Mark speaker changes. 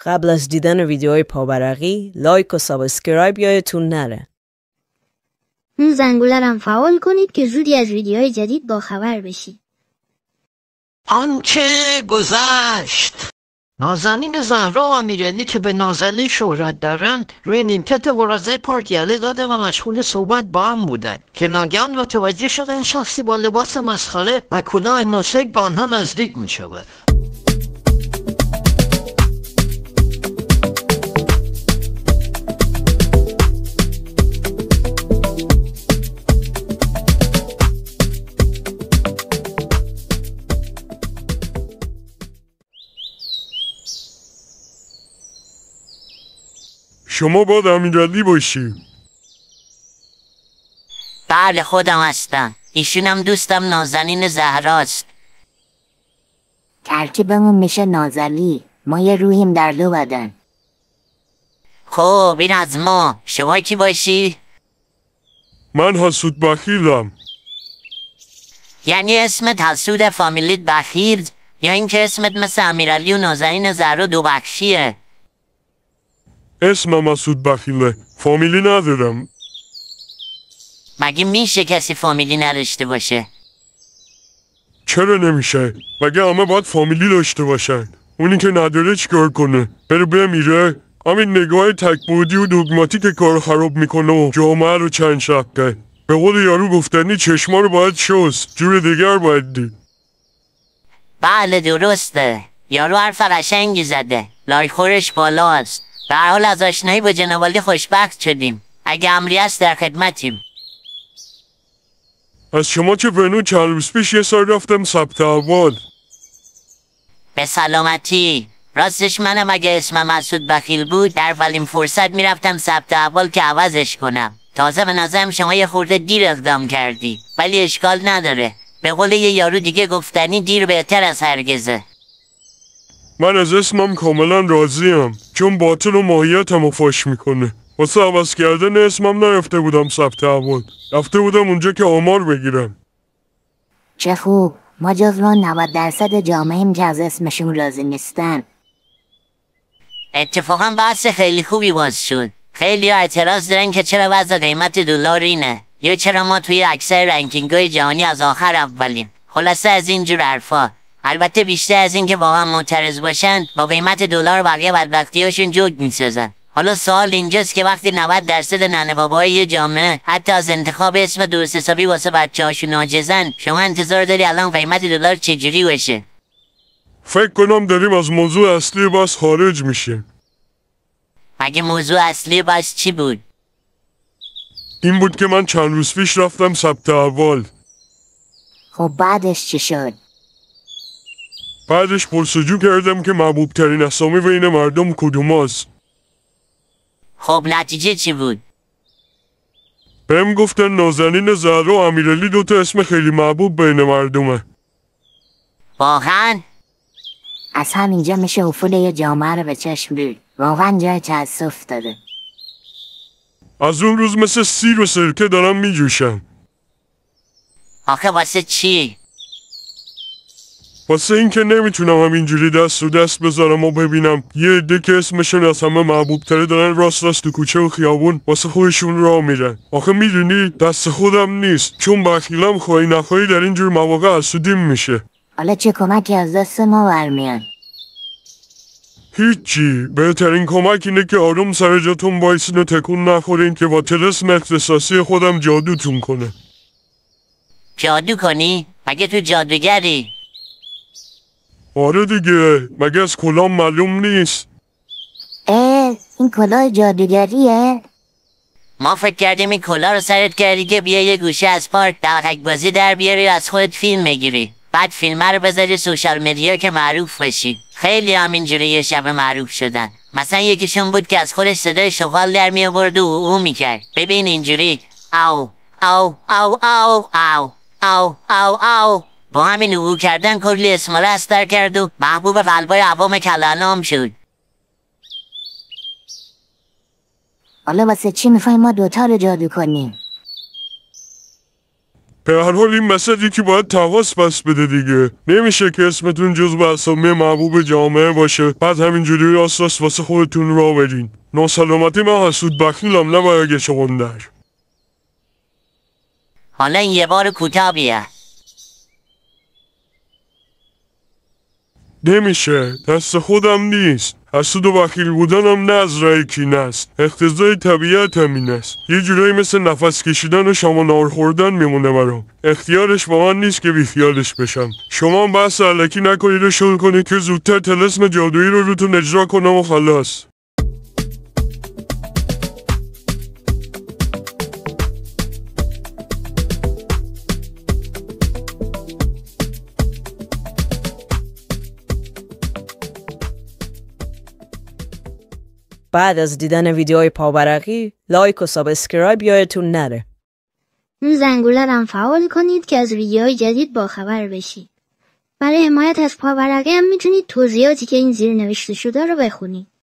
Speaker 1: قبل از دیدن ویدیوهای پاورقی لایک و سابسکرایب یادتون نره.
Speaker 2: اون زنگوله رو فعال کنید که زودی از ویدیوهای جدید باخبر بشید.
Speaker 3: آنچه گذشت. نازنین زهرا و امیرعلی که به نازنین شهرت دارند روی نیمکت ورزه پارک یله داده و مشغول صحبت با هم بودند که ناگهان متوجه شدند شخصی با لباس مسخره و کلاه ناشک به آنها نزدیک می شود.
Speaker 4: شما باید امیرعلی باشی.
Speaker 5: بله خودم هستم. ایشونم دوستم نازنین زهراست.
Speaker 6: ترکیبمون میشه نازلی. ما یه روحیم در دو بدن.
Speaker 5: خب این از ما. شما کی باشی؟
Speaker 4: من حسود بخیلم.
Speaker 5: یعنی اسمت حسود فامیلیت بخیل یا اینکه اسمت مثل امیرعلی و نازنین زهرا دو بخشیه؟
Speaker 4: اسمم حسود بخیله. فامیلی ندارم.
Speaker 5: مگه میشه کسی فامیلی نداشته باشه؟
Speaker 4: چرا نمیشه؟ مگه همه باید فامیلی داشته باشن. اونی که نداره چیکار کنه؟ بره بمیره؟ همین نگاه تکبودی و دوگماتیک کار خراب میکنه و جامعه رو چند شقه. به قول یارو گفتنی چشما رو باید شست، جور دیگر باید دید.
Speaker 5: بله درسته. یارو حرف قشنگی زده. لایخورش بالاست. به هر حال از آشنایی با جناب عالی خوشبخت شدیم. اگه امری است در خدمتیم.
Speaker 4: از شما چه بنو چند روز پیش یه سال رفتم ثبت احوال.
Speaker 5: به سلامتی. راستش منم اگه اسمم مسعود بخیل بود در اولین فرصت میرفتم ثبت احوال که عوضش کنم. تازه به نظرم شما یه خورده دیر اقدام کردی. ولی اشکال نداره. به قول یه یارو دیگه گفتنی دیر بهتر از هرگزه.
Speaker 4: من از اسمم کاملا راضیم، چون باطن و ماهیتمو فاش میکنه. واسه عوض کردن اسمم نرفته بودم ثبت احوال. رفته بودم اونجا که آمار بگیرم.
Speaker 6: چه خوب. ما جزو 90% جامعه‌ایم که از اسمشون راضی نیستن.
Speaker 5: اتفاقا بحث خیلی خوبی باز شد. خیلی اعتراض دارن که چرا وضع قیمت دلار اینه، یا چرا ما توی اکثر رنکینگ‌های جهانی از آخر اولیم. خلاصه از اینجور حرفا. البته بیشتر از این که واقعا معترض باشن با قیمت دلار بقیه بدبختیاشون جوک میسازن. حالا سوال اینجاست که وقتی 90% ننه باباهای یه جامعه حتی از انتخاب اسم درست حسابی واسه بچه‌هاشون عاجزن، شما انتظار داری الان قیمت دلار چجوری باشه؟
Speaker 4: فکر کنم داریم از موضوع اصلی بس خارج میشیم.
Speaker 5: مگه موضوع اصلی بس چی بود؟
Speaker 6: این بود که من چند روز پیش رفتم ثبت احوال. خب بعدش چی شد؟
Speaker 4: بعدش پرسجو کردم که محبوب ترین اسامی بین مردم کدوم است.
Speaker 5: خب نتیجه چی بود؟
Speaker 4: بهم گفتن نازنین زهرا و امیرعلی دوتا اسم خیلی محبوب بین مردمه.
Speaker 5: واقعا؟
Speaker 6: از همینجا میشه افول یه جامعه رو به چشم دید. واقعا جای تأسف داره.
Speaker 4: از اون روز مثل سیر و سرکه دارم میجوشم.
Speaker 5: آخه واسه چی؟
Speaker 4: واسه این که نمیتونم همینجوری دست رو دست بذارم و ببینم یه عده که اسمشون از همه محبوب تره دارن راست تو کوچه و خیابون واسه خودشون راه میرن. آخه میدونی دست خودم نیست، چون بخیلم خواهی نخواهی در اینجور مواقع حسودیم میشه.
Speaker 6: حالا چه کمکی از دست ما برمیان؟
Speaker 4: هیچی. بهترین کمک اینه که آروم سر جاتون بایسین و تکون نخورین که با طلسم اختصاصی خودم جادوتون کنه.
Speaker 5: جادو کنی؟ مگه تو جادوگری؟
Speaker 4: آره دیگه، مگه از کلام معلوم نیست؟
Speaker 6: این کلاه جادوگریه؟
Speaker 5: ما فکر کردیم این کلاه رو سرت کردی که بیا یه گوشه از پارک دقیق بازی در بیاری از خودت فیلم بگیری، بعد فیلمه رو بذاری سوشال مدیا که معروف بشی. خیلی همینجوری یه شب معروف شدن. مثلا یکیشون بود که از خودش صدای شغال در می آورد و او میکرد. ببین اینجوری او او او او او او او او با همین او کردن کلی اسماله استر کرد و محبوب قلبای عوام کلانام شد.
Speaker 6: حالا واسه چی میخوای ما دوتا رو جادو کنیم؟
Speaker 4: به هر حال این مسئله که باید تواس پس بده دیگه. نمیشه که اسمتون جزو اسامی محبوب جامعه باشه بعد همینجوری راست واسه خودتون را برین. ناسلامتی من حسود بخیلم نباید شغندر.
Speaker 5: حالا این یه بار کوتاه بیا.
Speaker 4: نمیشه، دست خودم نیست. حسود و بخیل بودنم نه از رای کینه است، اقتضای طبیعت همین است. یه جورایی مثل نفس کشیدن و شام و نهار خوردن میمونه برام. اختیارش با من نیست که بیخیالش بشم. شما هم بحث علکی نکنید و شروع کنید که زودتر طلسم جادویی رو روتون اجرا کنم و خلاص.
Speaker 1: بعد از دیدن ویدیوهای پاورقی لایک و سابسکرایب یادتون نره.
Speaker 2: اون زنگوله رو هم فعال کنید که از ویدیوهای جدید باخبر بشید. برای حمایت از پاورقی هم میتونید توضیحاتی که این زیر نوشته شده رو بخونید.